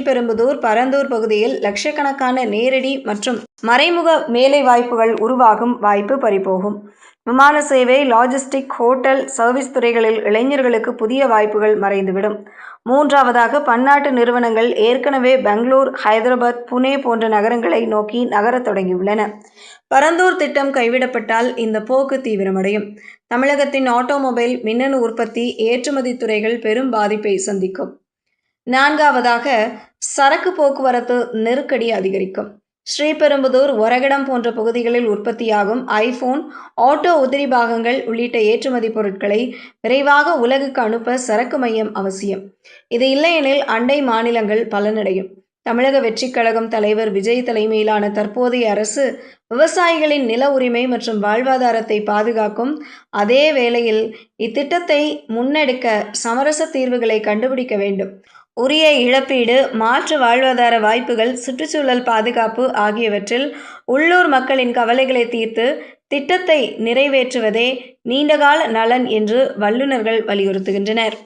பெரும்புதூர், பரந்தூர் பகுதியில் லட்சக்கணக்கான நேரடி மற்றும் மறைமுக வேலை வாய்ப்புகள் உருவாகும் வாய்ப்பு பறிபோகும். விமான சேவை, லாஜிஸ்டிக், ஹோட்டல், சர்வீஸ் துறைகளில் இளைஞர்களுக்கு புதிய வாய்ப்புகள் மறைந்துவிடும். மூன்றாவதாக, பன்னாட்டு நிறுவனங்கள் ஏற்கனவே பெங்களூர், ஹைதராபாத், புனே போன்ற நகரங்களை நோக்கி நகரத் தொடங்கியுள்ளன. பரந்தூர் திட்டம் கைவிடப்பட்டால் இந்த போக்கு தீவிரமடையும். தமிழகத்தின் ஆட்டோமொபைல், மின்னணு உற்பத்தி, ஏற்றுமதி துறைகள் பெரும் பாதிப்பை சந்திக்கும். நான்காவதாக, சரக்கு போக்குவரத்து நெருக்கடி அதிகரிக்கும். ஸ்ரீபெரும்புதூர், ஒரகடம் போன்ற பகுதிகளில் உற்பத்தியாகும் ஐபோன், ஆட்டோ உதிரி பாகங்கள் உள்ளிட்ட ஏற்றுமதி பொருட்களை விரைவாக உலகுக்கு அனுப்ப சரக்கு மையம் அவசியம். இது இல்லையெனில் அண்டை மாநிலங்கள் பலனடையும். தமிழக வெற்றிக் கழகம் தலைவர் விஜய் தலைமையிலான தற்போதைய அரசு விவசாயிகளின் நில உரிமை மற்றும் வாழ்வாதாரத்தை பாதுகாக்கும். அதே வேளையில் இத்திட்டத்தை முன்னெடுக்க சமரச தீர்வுகளை கண்டுபிடிக்க வேண்டும். உரிய இழப்பீடு, மாற்று வாழ்வாதார வாய்ப்புகள், சுற்றுச்சூழல் பாதுகாப்பு ஆகியவற்றில் உள்ளூர் மக்களின் கவலைகளை தீர்த்து திட்டத்தை நிறைவேற்றுவதே நீண்டகால நலன் என்று வல்லுநர்கள் வலியுறுத்துகின்றனர்.